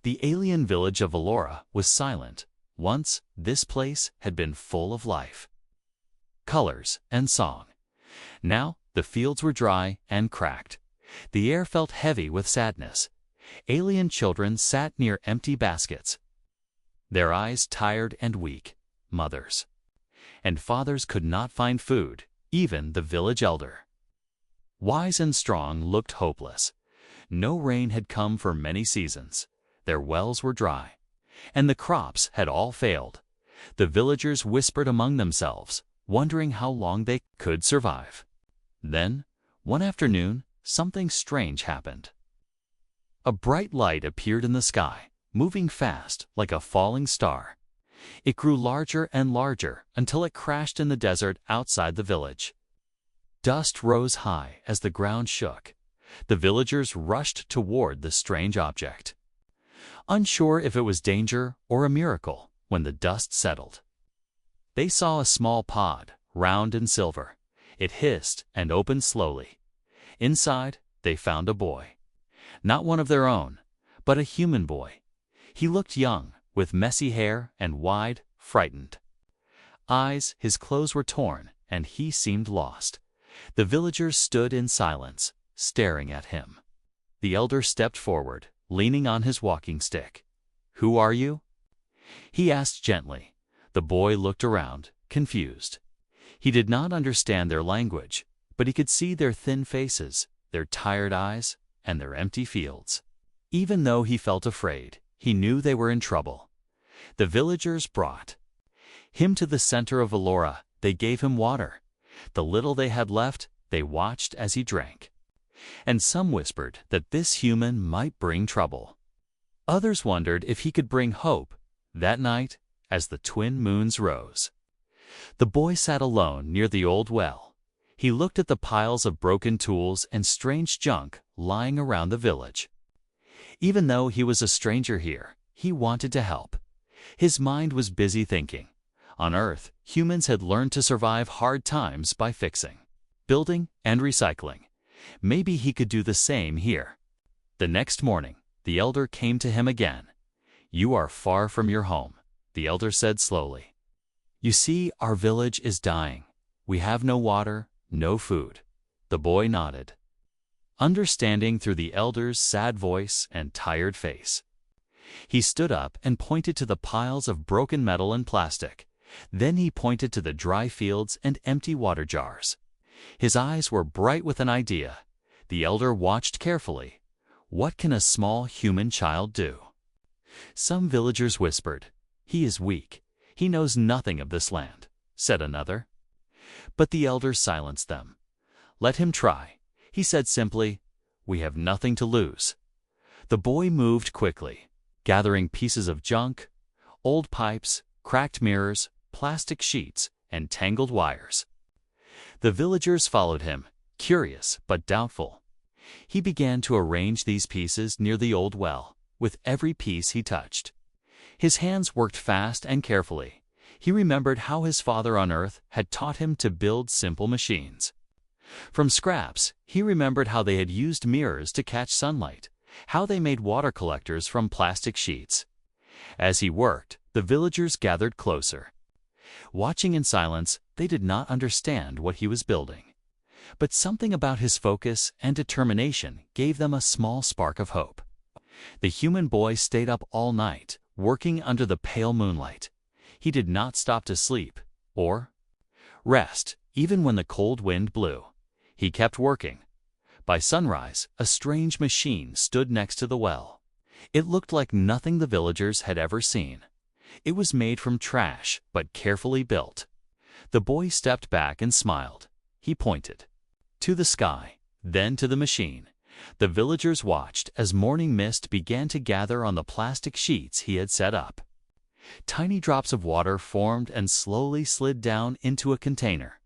The alien village of Valora was silent. Once, this place had been full of life, colors, and song. Now, the fields were dry and cracked. The air felt heavy with sadness. Alien children sat near empty baskets, their eyes tired and weak. Mothers and fathers could not find food, even the village elder, wise and strong, looked hopeless. No rain had come for many seasons. Their wells were dry, and the crops had all failed. The villagers whispered among themselves, wondering how long they could survive. Then, one afternoon, something strange happened. A bright light appeared in the sky, moving fast like a falling star. It grew larger and larger until it crashed in the desert outside the village. Dust rose high as the ground shook. The villagers rushed toward the strange object, unsure if it was danger or a miracle. When the dust settled, they saw a small pod, round and silver. It hissed and opened slowly. Inside, they found a boy. Not one of their own, but a human boy. He looked young, with messy hair and wide, frightened eyes. His clothes were torn, and he seemed lost. The villagers stood in silence, staring at him. The elder stepped forward, leaning on his walking stick. "Who are you?" he asked gently. The boy looked around, confused. He did not understand their language, but he could see their thin faces, their tired eyes, and their empty fields. Even though he felt afraid, he knew they were in trouble. The villagers brought him to the center of Valora. They gave him water. The little they had left, they watched as he drank. And some whispered that this human might bring trouble. Others wondered if he could bring hope. That night, as the twin moons rose, the boy sat alone near the old well. He looked at the piles of broken tools and strange junk lying around the village. Even though he was a stranger here, he wanted to help. His mind was busy thinking. On Earth, humans had learned to survive hard times by fixing, building, and recycling. Maybe he could do the same here. The next morning, the elder came to him again. "You are far from your home," the elder said slowly. "You see, our village is dying. We have no water, no food." The boy nodded, understanding through the elder's sad voice and tired face. He stood up and pointed to the piles of broken metal and plastic. Then he pointed to the dry fields and empty water jars. His eyes were bright with an idea. The elder watched carefully. What can a small human child do? Some villagers whispered, "He is weak. He knows nothing of this land," said another. But the elder silenced them. "Let him try," he said simply. "We have nothing to lose." The boy moved quickly, gathering pieces of junk, old pipes, cracked mirrors, plastic sheets, and tangled wires. The villagers followed him, curious but doubtful. He began to arrange these pieces near the old well, with every piece he touched. His hands worked fast and carefully. He remembered how his father on Earth had taught him to build simple machines. From scraps, he remembered how they had used mirrors to catch sunlight, how they made water collectors from plastic sheets. As he worked, the villagers gathered closer. Watching in silence, they did not understand what he was building. But something about his focus and determination gave them a small spark of hope. The human boy stayed up all night, working under the pale moonlight. He did not stop to sleep or rest, even when the cold wind blew. He kept working. By sunrise, a strange machine stood next to the well. It looked like nothing the villagers had ever seen. It was made from trash, but carefully built. The boy stepped back and smiled. He pointed to the sky, then to the machine. The villagers watched as morning mist began to gather on the plastic sheets he had set up. Tiny drops of water formed and slowly slid down into a container.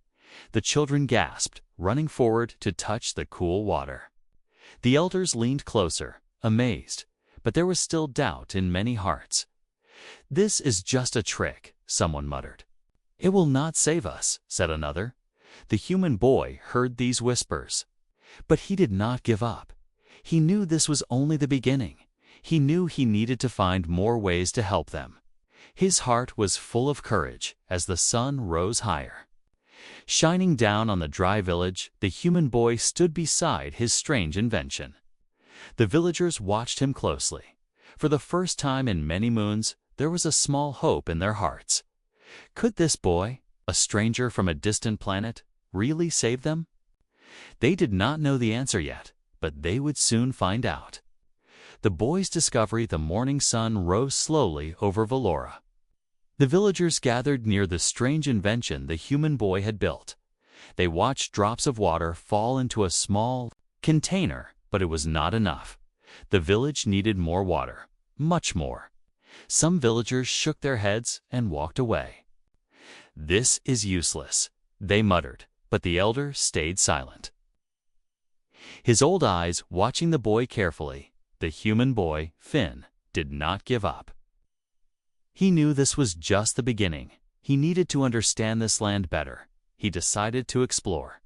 The children gasped, running forward to touch the cool water. The elders leaned closer, amazed, but there was still doubt in many hearts. "This is just a trick," someone muttered. "It will not save us," said another. The human boy heard these whispers. But he did not give up. He knew this was only the beginning. He knew he needed to find more ways to help them. His heart was full of courage as the sun rose higher. Shining down on the dry village, the human boy stood beside his strange invention. The villagers watched him closely. For the first time in many moons, there was a small hope in their hearts. Could this boy, a stranger from a distant planet, really save them? They did not know the answer yet, but they would soon find out. The boy's discovery: the morning sun rose slowly over Valora. The villagers gathered near the strange invention the human boy had built. They watched drops of water fall into a small container, but it was not enough. The village needed more water, much more. Some villagers shook their heads and walked away. "This is useless," they muttered, but the elder stayed silent. His old eyes watching the boy carefully, the human boy, Finn, did not give up. He knew this was just the beginning. He needed to understand this land better. He decided to explore.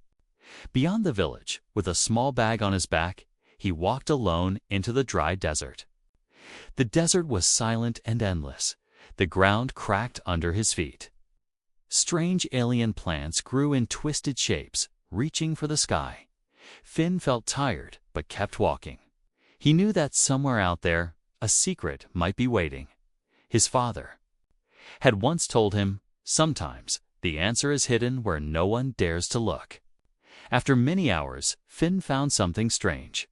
Beyond the village, with a small bag on his back, he walked alone into the dry desert. The desert was silent and endless. The ground cracked under his feet. Strange alien plants grew in twisted shapes, reaching for the sky. Finn felt tired, but kept walking. He knew that somewhere out there, a secret might be waiting. His father had once told him, "Sometimes the answer is hidden where no one dares to look." After many hours, Finn found something strange.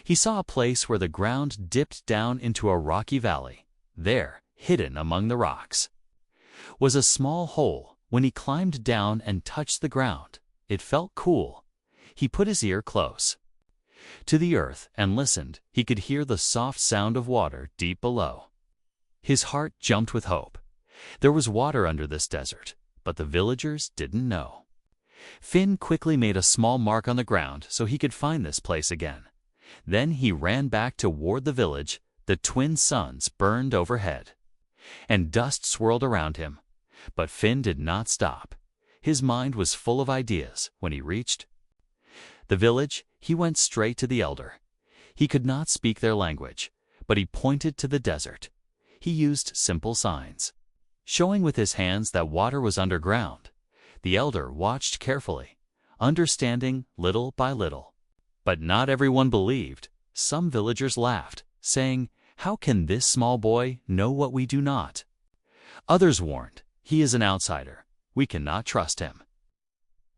He saw a place where the ground dipped down into a rocky valley. There, hidden among the rocks, was a small hole. When he climbed down and touched the ground, it felt cool. He put his ear close to the earth and listened. He could hear the soft sound of water deep below. His heart jumped with hope. There was water under this desert, but the villagers didn't know. Finn quickly made a small mark on the ground so he could find this place again. Then he ran back toward the village. The twin suns burned overhead, and dust swirled around him. But Finn did not stop. His mind was full of ideas. When he reached the village, he went straight to the elder. He could not speak their language, but he pointed to the desert. He used simple signs, showing with his hands that water was underground. The elder watched carefully, understanding little by little. But not everyone believed. Some villagers laughed, saying, "How can this small boy know what we do not?" Others warned, "He is an outsider. We cannot trust him."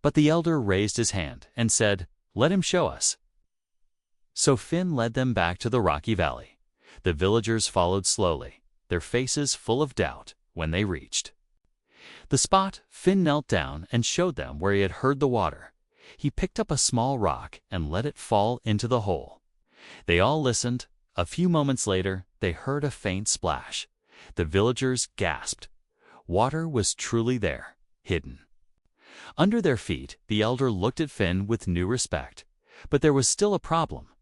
But the elder raised his hand and said, "Let him show us." So Finn led them back to the rocky valley. The villagers followed slowly, their faces full of doubt. When they reached the spot, Finn knelt down and showed them where he had heard the water. He picked up a small rock and let it fall into the hole. They all listened. A few moments later, they heard a faint splash. The villagers gasped. Water was truly there, hidden under their feet. The elder looked at Finn with new respect. But there was still a problem.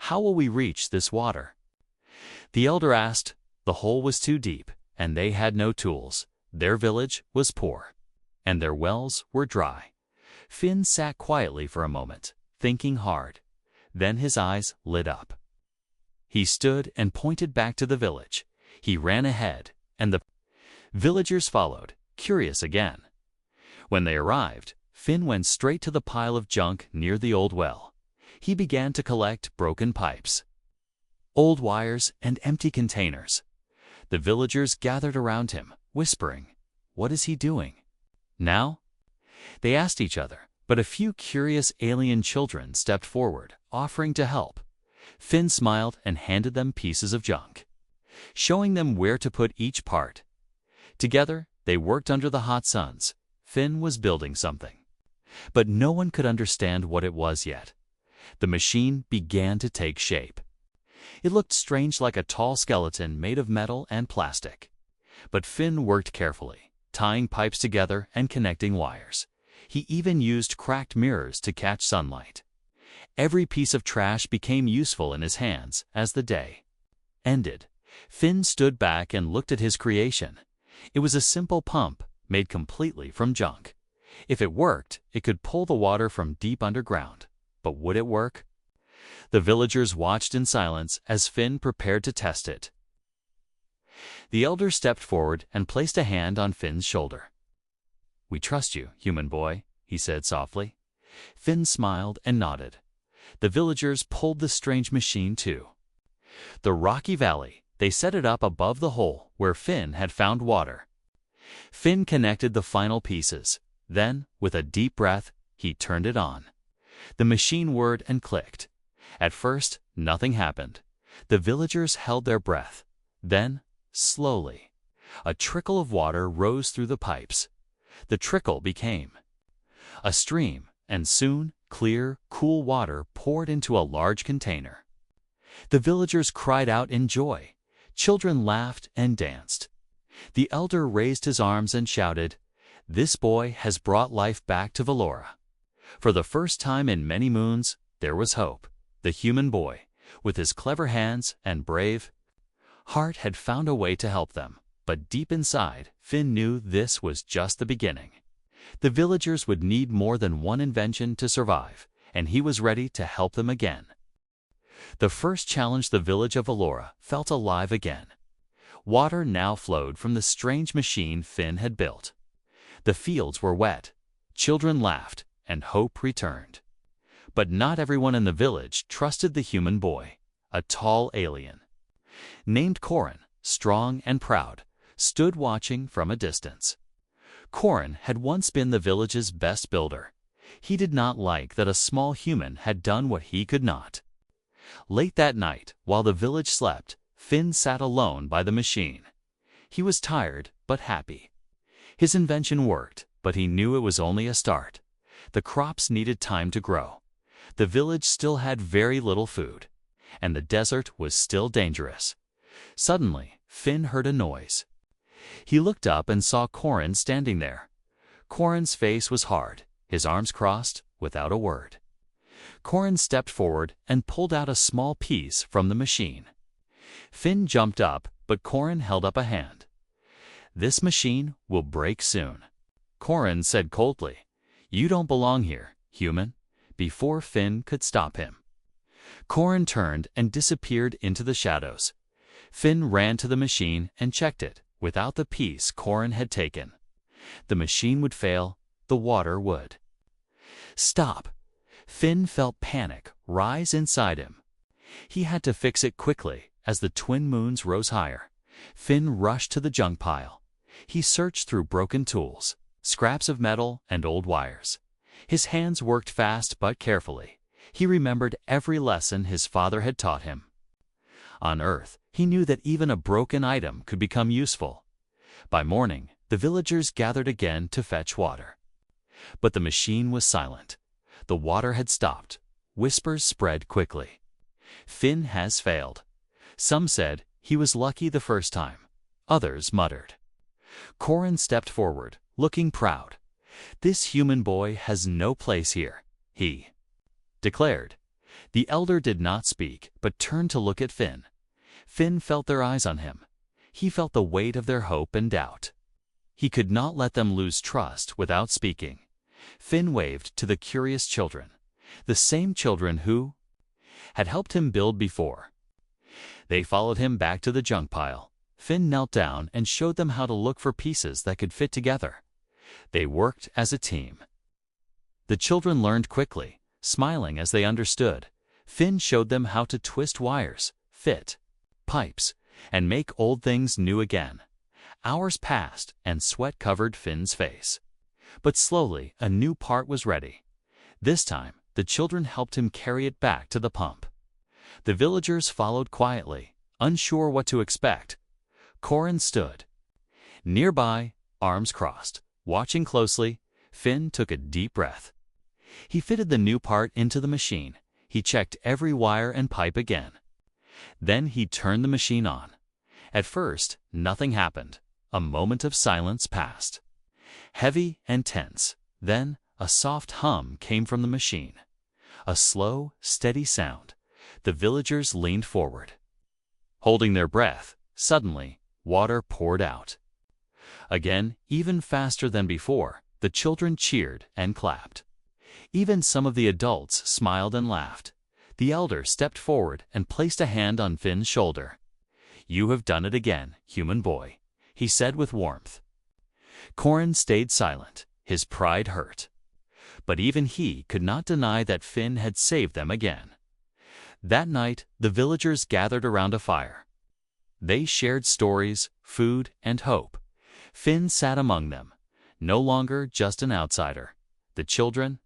"How will we reach this water?" The elder asked. The hole was too deep, and they had no tools. Their village was poor, and their wells were dry. Finn sat quietly for a moment, thinking hard. Then his eyes lit up. He stood and pointed back to the village. He ran ahead, and the villagers followed, curious again. When they arrived, Finn went straight to the pile of junk near the old well. He began to collect broken pipes, old wires, and empty containers. The villagers gathered around him, whispering, "What is he doing now?" They asked each other, but a few curious alien children stepped forward, offering to help. Finn smiled and handed them pieces of junk, showing them where to put each part. Together, they worked under the hot suns. Finn was building something, but no one could understand what it was yet. The machine began to take shape. It looked strange, like a tall skeleton made of metal and plastic. But Finn worked carefully, tying pipes together and connecting wires. He even used cracked mirrors to catch sunlight. Every piece of trash became useful in his hands. As the day ended, Finn stood back and looked at his creation. It was a simple pump made completely from junk. If it worked, it could pull the water from deep underground. But would it work? The villagers watched in silence as Finn prepared to test it. The elder stepped forward and placed a hand on Finn's shoulder. "We trust you, human boy," he said softly. Finn smiled and nodded. The villagers pulled the strange machine too. The rocky valley, they set it up above the hole where Finn had found water. Finn connected the final pieces. Then, with a deep breath, he turned it on. The machine whirred and clicked. At first, nothing happened. The villagers held their breath. Then, slowly, a trickle of water rose through the pipes. The trickle became a stream, and soon, clear, cool water poured into a large container. The villagers cried out in joy. Children laughed and danced. The elder raised his arms and shouted, "This boy has brought life back to Valora." For the first time in many moons, there was hope. The human boy, with his clever hands and brave heart, had found a way to help them. But deep inside, Finn knew this was just the beginning. The villagers would need more than one invention to survive, and he was ready to help them again. The first challenge, the village of Valora felt alive again. Water now flowed from the strange machine Finn had built. The fields were wet, children laughed, and hope returned. But not everyone in the village trusted the human boy. A tall alien, named Corin, strong and proud, stood watching from a distance. Corin had once been the village's best builder. He did not like that a small human had done what he could not. Late that night, while the village slept, Finn sat alone by the machine. He was tired, but happy. His invention worked, but he knew it was only a start. The crops needed time to grow. The village still had very little food, and the desert was still dangerous. Suddenly, Finn heard a noise. He looked up and saw Corin standing there. Corin's face was hard, his arms crossed, without a word. Corin stepped forward and pulled out a small piece from the machine. Finn jumped up, but Corin held up a hand. "This machine will break soon," Corin said coldly. "You don't belong here, human," before Finn could stop him. Corin turned and disappeared into the shadows. Finn ran to the machine and checked it. Without the piece Corin had taken, the machine would fail, the water would stop. Finn felt panic rise inside him. He had to fix it quickly. As the twin moons rose higher, Finn rushed to the junk pile. He searched through broken tools, scraps of metal, and old wires. His hands worked fast but carefully. He remembered every lesson his father had taught him. On Earth, he knew that even a broken item could become useful. By morning, the villagers gathered again to fetch water. But the machine was silent. The water had stopped. Whispers spread quickly. "Finn has failed." Some said he was lucky the first time. Others muttered. Corin stepped forward, looking proud. "This human boy has no place here," he declared. The elder did not speak, but turned to look at Finn. Finn felt their eyes on him. He felt the weight of their hope and doubt. He could not let them lose trust without speaking. Finn waved to the curious children, the same children who had helped him build before. They followed him back to the junk pile. Finn knelt down and showed them how to look for pieces that could fit together. They worked as a team. The children learned quickly, smiling as they understood. Finn showed them how to twist wires, fit pipes, and make old things new again. Hours passed, and sweat covered Finn's face. But slowly, a new part was ready. This time, the children helped him carry it back to the pump. The villagers followed quietly, unsure what to expect. Corin stood nearby, arms crossed, watching closely. Finn took a deep breath. He fitted the new part into the machine. He checked every wire and pipe again. Then he turned the machine on. At first, nothing happened. A moment of silence passed. Heavy and tense. Then, a soft hum came from the machine. A slow, steady sound. The villagers leaned forward, holding their breath. Suddenly, water poured out. Again, even faster than before, the children cheered and clapped. Even some of the adults smiled and laughed. The elder stepped forward and placed a hand on Finn's shoulder. "You have done it again, human boy," he said with warmth. Corin stayed silent, his pride hurt. But even he could not deny that Finn had saved them again. That night, the villagers gathered around a fire. They shared stories, food, and hope. Finn sat among them, no longer just an outsider. The children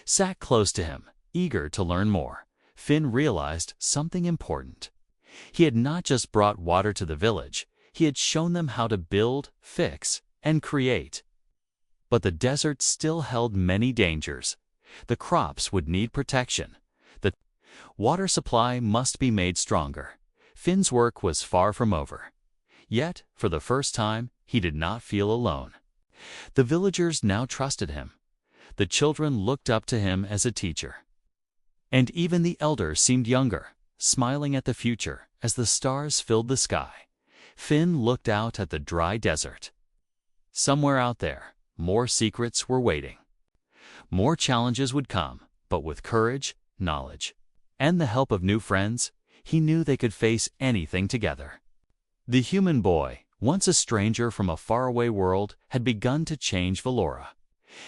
sat close to him, eager to learn more. Finn realized something important. He had not just brought water to the village, he had shown them how to build, fix, and create. But the desert still held many dangers. The crops would need protection. The water supply must be made stronger. Finn's work was far from over. Yet, for the first time, he did not feel alone. The villagers now trusted him. The children looked up to him as a teacher. And even the elders seemed younger, smiling at the future as the stars filled the sky. Finn looked out at the dry desert. Somewhere out there, more secrets were waiting. More challenges would come, but with courage, knowledge, and the help of new friends, he knew they could face anything together. The human boy, once a stranger from a faraway world, had begun to change Valora.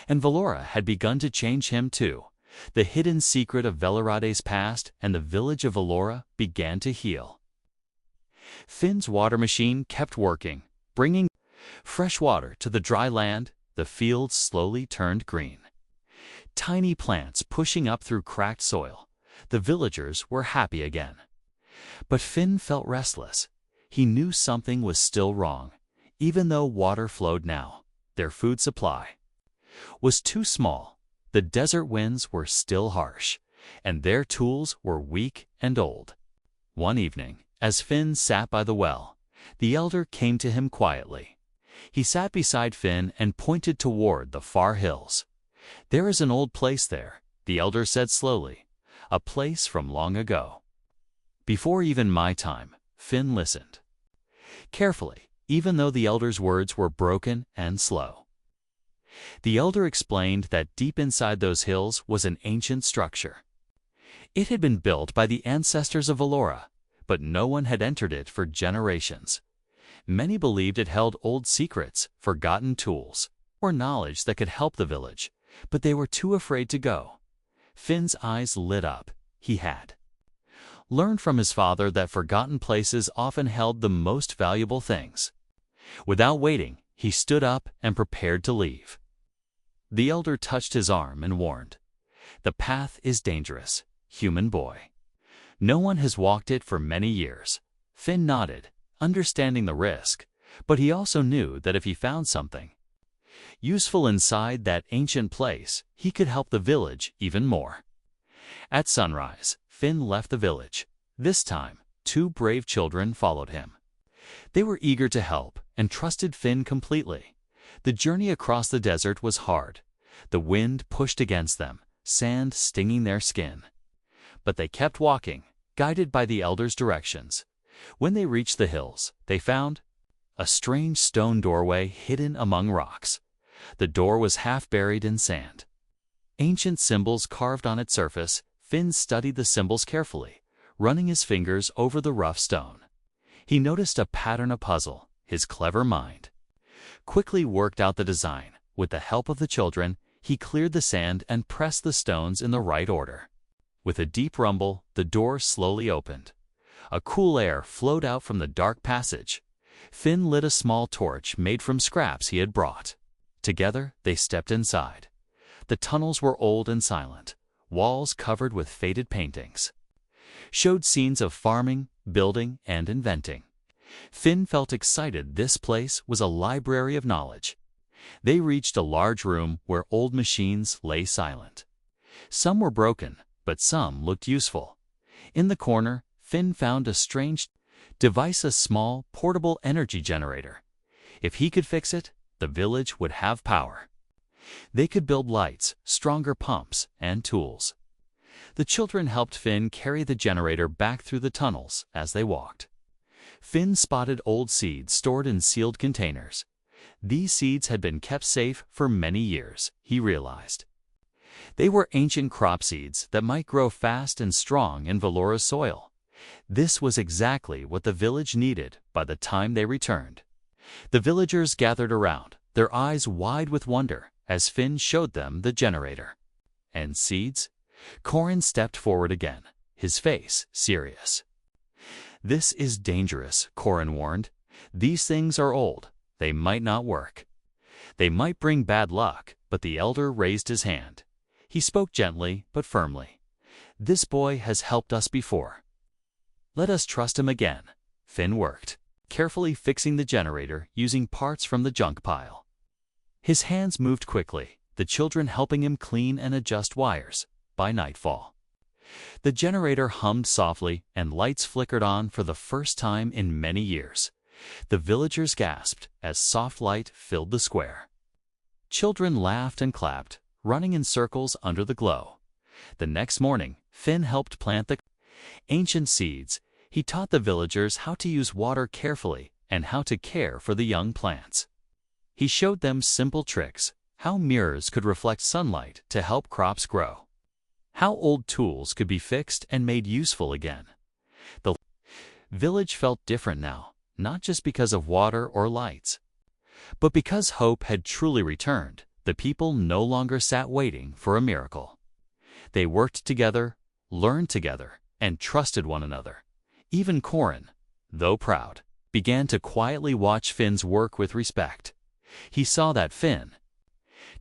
And Valora had begun to change him too. The hidden secret of Velarade's past and the village of Valora began to heal. Finn's water machine kept working, bringing fresh water to the dry land. The fields slowly turned green. Tiny plants pushing up through cracked soil. The villagers were happy again. But Finn felt restless. He knew something was still wrong. Even though water flowed now, their food supply was too small. The desert winds were still harsh, and their tools were weak and old. One evening, as Finn sat by the well, the elder came to him quietly. He sat beside Finn and pointed toward the far hills. "There is an old place there," the elder said slowly, "a place from long ago. Before even my time." Finn listened carefully, even though the elder's words were broken and slow. The elder explained that deep inside those hills was an ancient structure. It had been built by the ancestors of Valora, but no one had entered it for generations. Many believed it held old secrets, forgotten tools, or knowledge that could help the village, but they were too afraid to go. Finn's eyes lit up. He had learned from his father that forgotten places often held the most valuable things. Without waiting, he stood up and prepared to leave. The elder touched his arm and warned, "The path is dangerous, human boy. No one has walked it for many years." Finn nodded, understanding the risk, but he also knew that if he found something useful inside that ancient place, he could help the village even more. At sunrise, Finn left the village. This time, 2 brave children followed him. They were eager to help and trusted Finn completely. The journey across the desert was hard. The wind pushed against them, sand stinging their skin. But they kept walking, guided by the elder's directions. When they reached the hills, they found a strange stone doorway hidden among rocks. The door was half buried in sand. Ancient symbols carved on its surface. Finn studied the symbols carefully, running his fingers over the rough stone. He noticed a pattern, a puzzle. His clever mind quickly worked out the design. With the help of the children, he cleared the sand and pressed the stones in the right order. With a deep rumble, the door slowly opened. A cool air flowed out from the dark passage. Finn lit a small torch made from scraps he had brought. Together, they stepped inside. The tunnels were old and silent. Walls covered with faded paintings showed scenes of farming, building, and inventing. Finn felt excited. This place was a library of knowledge. They reached a large room where old machines lay silent. Some were broken, but some looked useful. In the corner, Finn found a strange device, a small, portable energy generator. If he could fix it, the village would have power. They could build lights, stronger pumps, and tools. The children helped Finn carry the generator back through the tunnels as they walked. Finn spotted old seeds stored in sealed containers. These seeds had been kept safe for many years, he realized. They were ancient crop seeds that might grow fast and strong in Valora's soil. This was exactly what the village needed by the time they returned. The villagers gathered around, their eyes wide with wonder, as Finn showed them the generator. And seeds? Corin stepped forward again, his face serious. "This is dangerous," Corin warned. "These things are old. They might not work. They might bring bad luck," but the elder raised his hand. He spoke gently but firmly. "This boy has helped us before. Let us trust him again." Finn worked, carefully fixing the generator using parts from the junk pile. His hands moved quickly, the children helping him clean and adjust wires. By nightfall, the generator hummed softly and lights flickered on for the first time in many years. The villagers gasped as soft light filled the square. Children laughed and clapped, running in circles under the glow. The next morning, Finn helped plant the ancient seeds. He taught the villagers how to use water carefully and how to care for the young plants. He showed them simple tricks, how mirrors could reflect sunlight to help crops grow, how old tools could be fixed and made useful again. The village felt different now, not just because of water or lights, but because hope had truly returned. The people no longer sat waiting for a miracle. They worked together, learned together, and trusted one another. Even Corin, though proud, began to quietly watch Finn's work with respect. He saw that Finn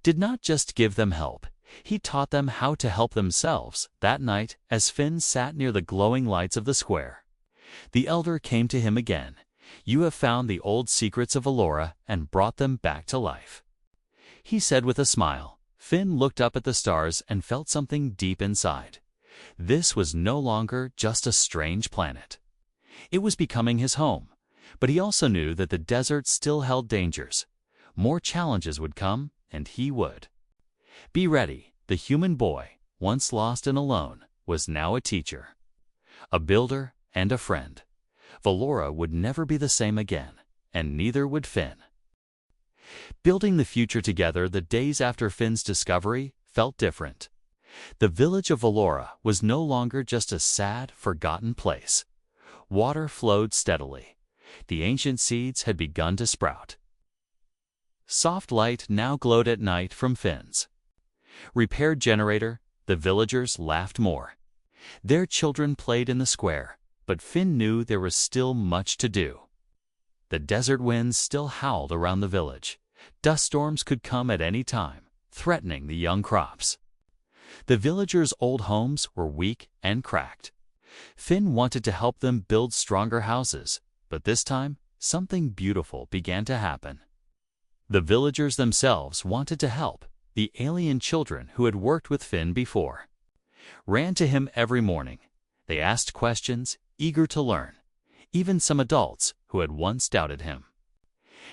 did not just give them help, he taught them how to help themselves. That night, as Finn sat near the glowing lights of the square, the elder came to him again. "You have found the old secrets of Valora and brought them back to life," he said with a smile. Finn looked up at the stars and felt something deep inside. This was no longer just a strange planet. It was becoming his home, but he also knew that the desert still held dangers. More challenges would come, and he would be ready. The human boy, once lost and alone, was now a teacher, a builder, and a friend. Valora would never be the same again, and neither would Finn. Building the future together, the days after Finn's discovery felt different. The village of Valora was no longer just a sad, forgotten place. Water flowed steadily. The ancient seeds had begun to sprout. Soft light now glowed at night from Finn's repaired generator. The villagers laughed more. Their children played in the square, but Finn knew there was still much to do. The desert winds still howled around the village. Dust storms could come at any time, threatening the young crops. The villagers' old homes were weak and cracked. Finn wanted to help them build stronger houses, but this time, something beautiful began to happen. The villagers themselves wanted to help. The alien children who had worked with Finn before ran to him every morning. They asked questions, eager to learn. Even some adults who had once doubted him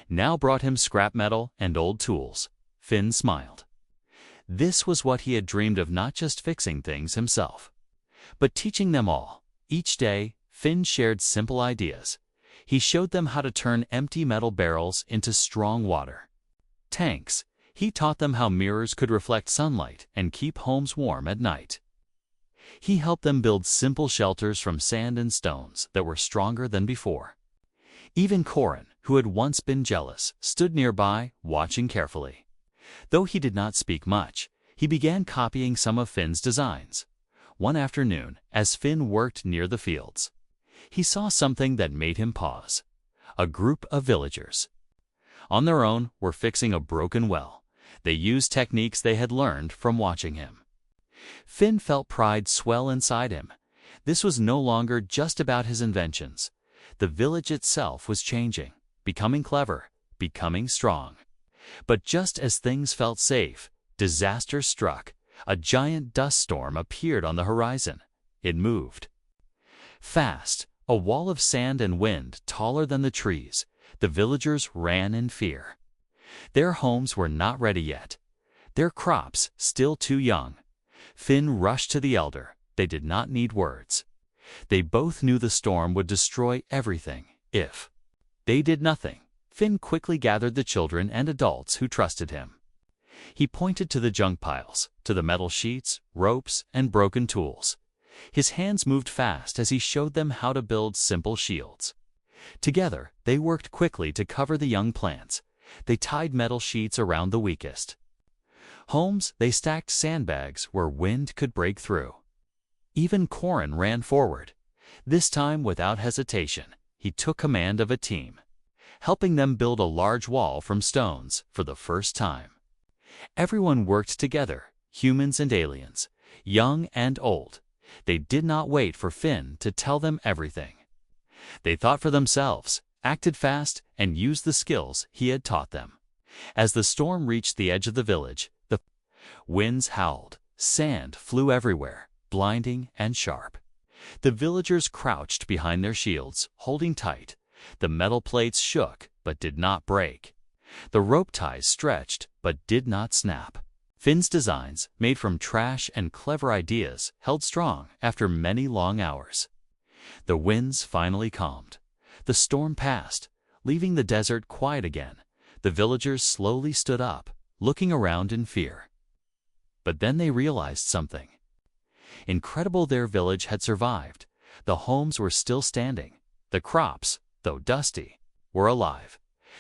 now brought him scrap metal and old tools. Finn smiled. This was what he had dreamed of, not just fixing things himself, but teaching them all. Each day, Finn shared simple ideas. He showed them how to turn empty metal barrels into strong water tanks. He taught them how mirrors could reflect sunlight and keep homes warm at night. He helped them build simple shelters from sand and stones that were stronger than before. Even Corin, who had once been jealous, stood nearby, watching carefully. Though he did not speak much, he began copying some of Finn's designs. One afternoon, as Finn worked near the fields, he saw something that made him pause. A group of villagers, on their own, were fixing a broken well. They used techniques they had learned from watching him. Finn felt pride swell inside him. This was no longer just about his inventions. The village itself was changing, becoming clever, becoming strong. But just as things felt safe, disaster struck. A giant dust storm appeared on the horizon. It moved fast, a wall of sand and wind taller than the trees. The villagers ran in fear. Their homes were not ready yet, their crops still too young. Finn rushed to the elder. They did not need words. They both knew the storm would destroy everything if they did nothing. Finn quickly gathered the children and adults who trusted him. He pointed to the junk piles, to the metal sheets, ropes, and broken tools. His hands moved fast as he showed them how to build simple shields. Together, they worked quickly to cover the young plants. They tied metal sheets around the weakest homes. They stacked sandbags where wind could break through. Even Corin ran forward. This time, without hesitation, he took command of a team, helping them build a large wall from stones for the first time. Everyone worked together, humans and aliens, young and old. They did not wait for Finn to tell them everything. They thought for themselves, acted fast, and used the skills he had taught them. As the storm reached the edge of the village, the winds howled, sand flew everywhere, blinding and sharp. The villagers crouched behind their shields, holding tight. The metal plates shook, but did not break. The rope ties stretched, but did not snap. Finn's designs, made from trash and clever ideas, held strong after many long hours. The winds finally calmed. The storm passed, leaving the desert quiet again. The villagers slowly stood up, looking around in fear. But then they realized something. Incredible, their village had survived. The homes were still standing. The crops, though dusty, were alive.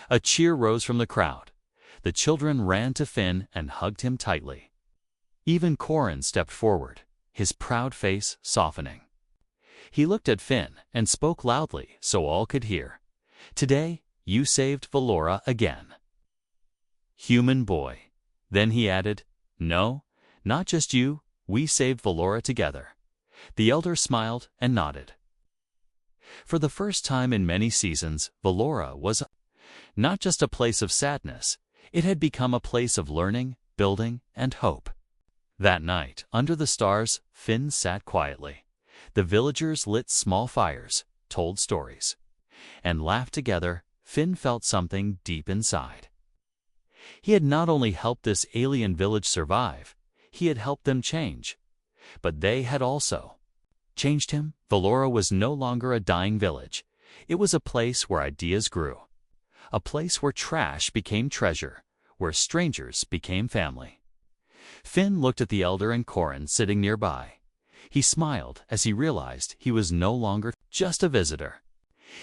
A cheer rose from the crowd. The children ran to Finn and hugged him tightly. Even Corin stepped forward, his proud face softening. He looked at Finn and spoke loudly so all could hear. "Today, you saved Valora again, human boy." Then he added, "No, not just you, we saved Valora together." The elder smiled and nodded. For the first time in many seasons, Valora was not just a place of sadness. It had become a place of learning, building, and hope. That night, under the stars, Finn sat quietly. The villagers lit small fires, told stories, and laughed together. Finn felt something deep inside. He had not only helped this alien village survive, he had helped them change. But they had also changed him. Valora was no longer a dying village. It was a place where ideas grew. A place where trash became treasure, where strangers became family. Finn looked at the elder and Corin sitting nearby. He smiled as he realized he was no longer just a visitor.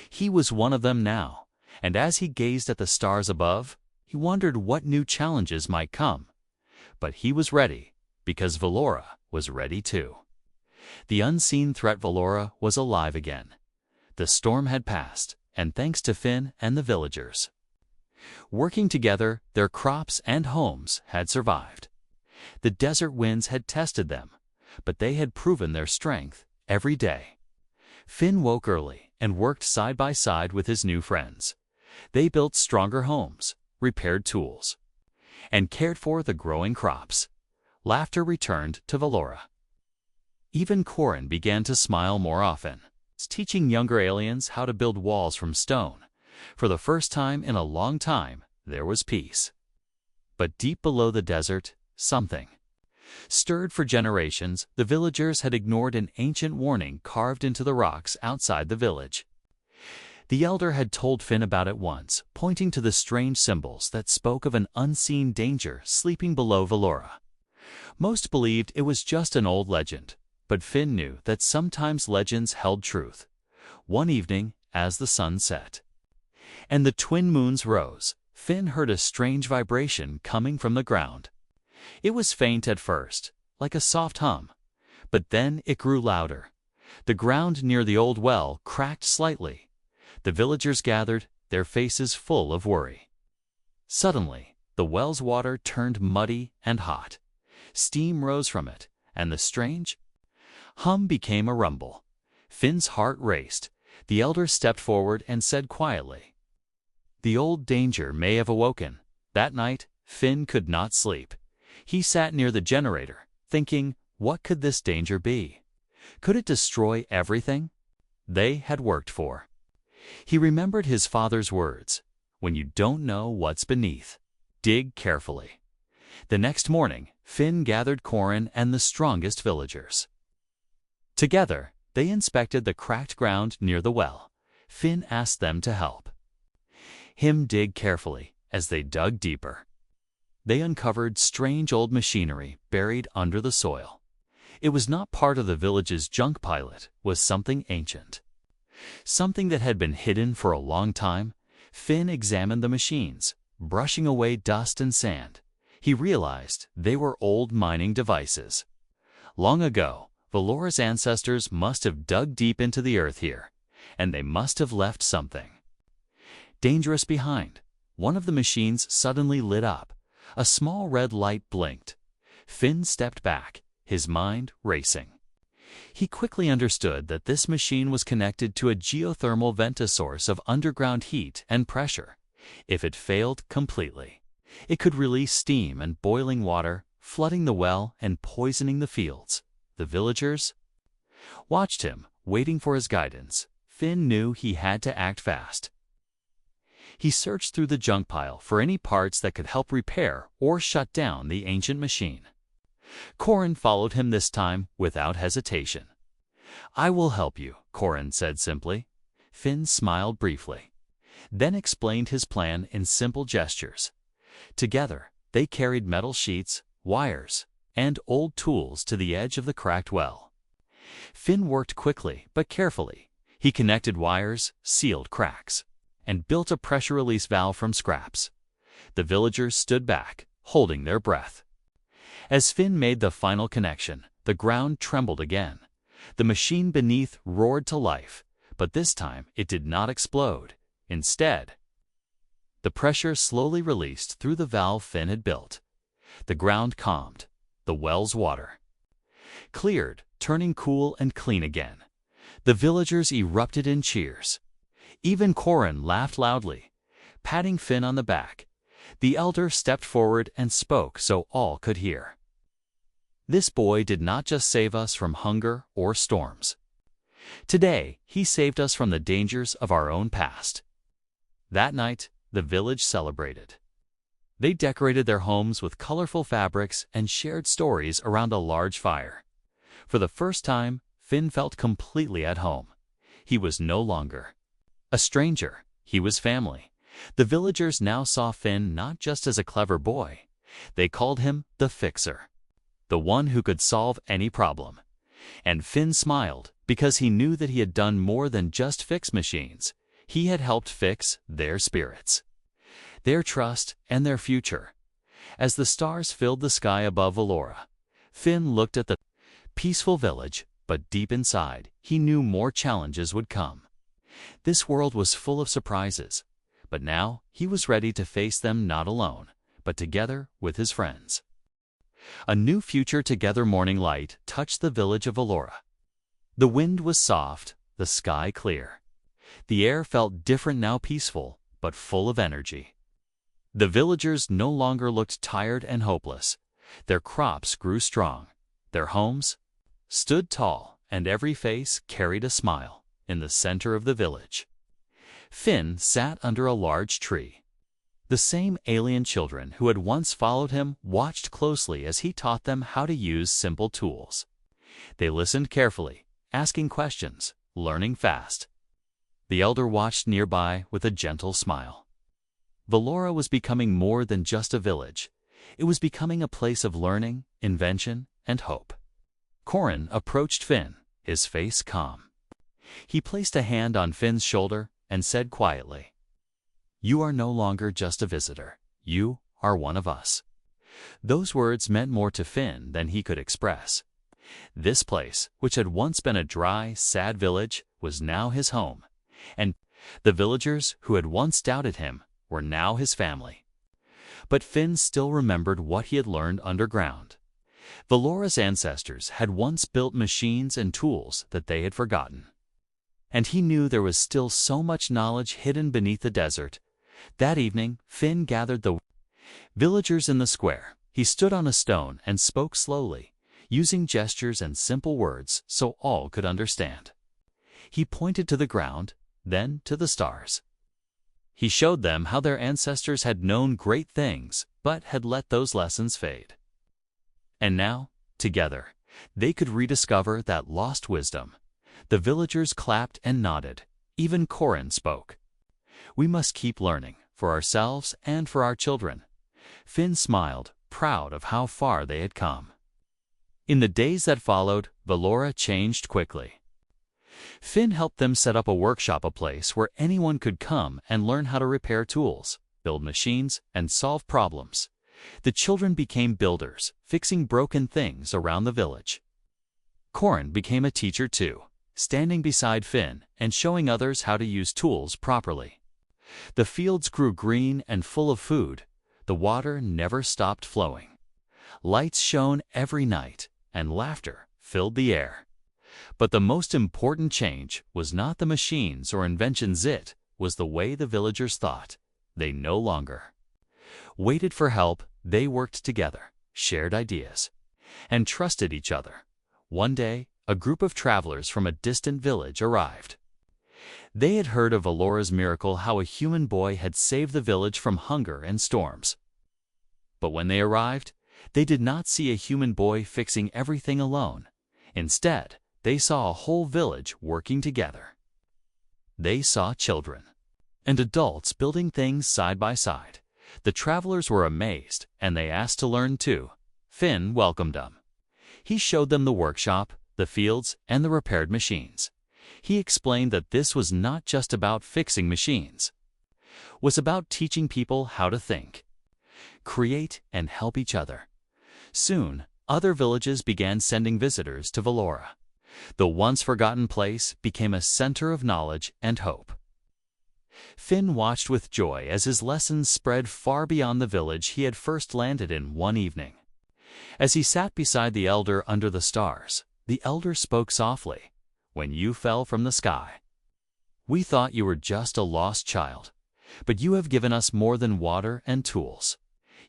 He was one of them now, and as he gazed at the stars above, he wondered what new challenges might come. But he was ready, because Valora was ready too. The unseen threat, Valora, was alive again. The storm had passed, and thanks to Finn and the villagers working together, their crops and homes had survived. The desert winds had tested them, but they had proven their strength every day. Finn woke early and worked side by side with his new friends. They built stronger homes, repaired tools, and cared for the growing crops. Laughter returned to Valora. Even Corin began to smile more often, teaching younger aliens how to build walls from stone. For the first time in a long time, there was peace. But deep below the desert, something stirred. For generations, the villagers had ignored an ancient warning carved into the rocks outside the village. The elder had told Finn about it once, pointing to the strange symbols that spoke of an unseen danger sleeping below Valora. Most believed it was just an old legend, but Finn knew that sometimes legends held truth. One evening, as the sun set and the twin moons rose, Finn heard a strange vibration coming from the ground. It was faint at first, like a soft hum, but then it grew louder. The ground near the old well cracked slightly. The villagers gathered, their faces full of worry. Suddenly, the well's water turned muddy and hot. Steam rose from it, and the strange hum became a rumble. Finn's heart raced. The elder stepped forward and said quietly, "The old danger may have awoken." That night, Finn could not sleep. He sat near the generator, thinking, what could this danger be? Could it destroy everything they had worked for? He remembered his father's words, "When you don't know what's beneath, dig carefully." The next morning, Finn gathered Corin and the strongest villagers. Together, they inspected the cracked ground near the well. Finn asked them to help him dig carefully as they dug deeper. they uncovered strange old machinery buried under the soil. It was not part of the village's junk pile, it was something ancient. Something that had been hidden for a long time. Finn examined the machines, brushing away dust and sand. He realized they were old mining devices. Long ago, Valora's ancestors must have dug deep into the earth here, and they must have left something dangerous behind. One of the machines suddenly lit up. A small red light blinked. Finn stepped back, his mind racing. He quickly understood that this machine was connected to a geothermal vent source of underground heat and pressure. If it failed completely, it could release steam and boiling water, flooding the well and poisoning the fields. The villagers watched him, waiting for his guidance. Finn knew he had to act fast. He searched through the junk pile for any parts that could help repair or shut down the ancient machine. Corin followed him this time without hesitation. "I will help you," Corin said simply. Finn smiled briefly, then explained his plan in simple gestures. Together, they carried metal sheets, wires, and old tools to the edge of the cracked well. Finn worked quickly but carefully. He connected wires, sealed cracks, and built a pressure release valve from scraps. The villagers stood back, holding their breath. As Finn made the final connection, the ground trembled again. The machine beneath roared to life, but this time it did not explode. Instead, the pressure slowly released through the valve Finn had built. The ground calmed. The well's water cleared, turning cool and clean again. The villagers erupted in cheers. Even Corin laughed loudly, patting Finn on the back. The elder stepped forward and spoke so all could hear. "This boy did not just save us from hunger or storms. Today, he saved us from the dangers of our own past." That night, the village celebrated. They decorated their homes with colorful fabrics and shared stories around a large fire. For the first time, Finn felt completely at home. He was no longer a stranger. He was family. The villagers now saw Finn not just as a clever boy. They called him the Fixer, the one who could solve any problem. And Finn smiled because he knew that he had done more than just fix machines. He had helped fix their spirits, their trust, and their future. As the stars filled the sky above Valora, Finn looked at the peaceful village, but deep inside, he knew more challenges would come. This world was full of surprises, but now he was ready to face them not alone, but together with his friends. A new future together morning light touched the village of Valora. The wind was soft, the sky clear. The air felt different now, peaceful, but full of energy. The villagers no longer looked tired and hopeless. Their crops grew strong. Their homes stood tall, and every face carried a smile. In the center of the village, Finn sat under a large tree. The same alien children who had once followed him watched closely as he taught them how to use simple tools. They listened carefully, asking questions, learning fast. The elder watched nearby with a gentle smile. Valora was becoming more than just a village. It was becoming a place of learning, invention, and hope. Corin approached Finn, his face calm. He placed a hand on Finn's shoulder and said quietly, "You are no longer just a visitor. You are one of us." Those words meant more to Finn than he could express. This place, which had once been a dry, sad village, was now his home, and the villagers who had once doubted him were now his family. But Finn still remembered what he had learned underground. Valora's ancestors had once built machines and tools that they had forgotten. And he knew there was still so much knowledge hidden beneath the desert. That evening, Finn gathered the villagers in the square. He stood on a stone and spoke slowly, using gestures and simple words so all could understand. He pointed to the ground, then to the stars. He showed them how their ancestors had known great things, but had let those lessons fade. And now, together, they could rediscover that lost wisdom. The villagers clapped and nodded. Even Corin spoke. "We must keep learning, for ourselves and for our children. Finn smiled, proud of how far they had come. In the days that followed, Valora changed quickly. Finn helped them set up a workshop, a place where anyone could come and learn how to repair tools, build machines, and solve problems. The children became builders, fixing broken things around the village. Corin became a teacher too, standing beside Finn and showing others how to use tools properly. The fields grew green and full of food. The water never stopped flowing. Lights shone every night, and laughter filled the air. But the most important change was not the machines or inventions, it was the way the villagers thought. They no longer waited for help. They worked together, shared ideas, and trusted each other. One day, a group of travelers from a distant village arrived. They had heard of Valora's miracle, how a human boy had saved the village from hunger and storms. But when they arrived, they did not see a human boy fixing everything alone. Instead, they saw a whole village working together. They saw children and adults building things side by side. The travelers were amazed, and they asked to learn too. Finn welcomed them. He showed them the workshop, the fields, and the repaired machines. He explained that this was not just about fixing machines. It was about teaching people how to think, create, and help each other. Soon, other villages began sending visitors to Valora. The once forgotten place became a center of knowledge and hope. Finn watched with joy as his lessons spread far beyond the village he had first landed in one evening. As he sat beside the elder under the stars, the elder spoke softly. "When you fell from the sky, we thought you were just a lost child, but you have given us more than water and tools.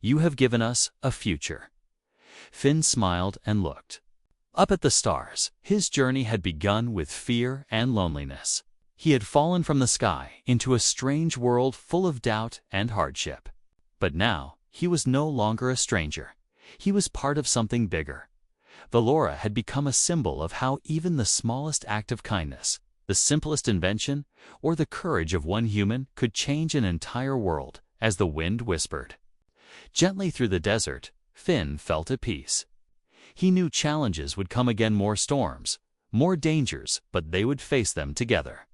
You have given us a future." Finn smiled and looked up at the stars. His journey had begun with fear and loneliness. He had fallen from the sky into a strange world full of doubt and hardship. But now, he was no longer a stranger. He was part of something bigger. Valora had become a symbol of how even the smallest act of kindness, the simplest invention, or the courage of one human could change an entire world. As the wind whispered gently through the desert, Finn felt at peace. He knew challenges would come again, more storms, more dangers, but they would face them together.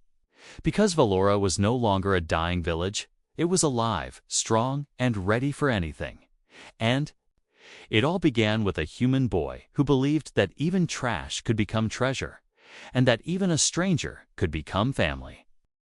Because Valora was no longer a dying village, it was alive, strong, and ready for anything. And it all began with a human boy who believed that even trash could become treasure, and that even a stranger could become family.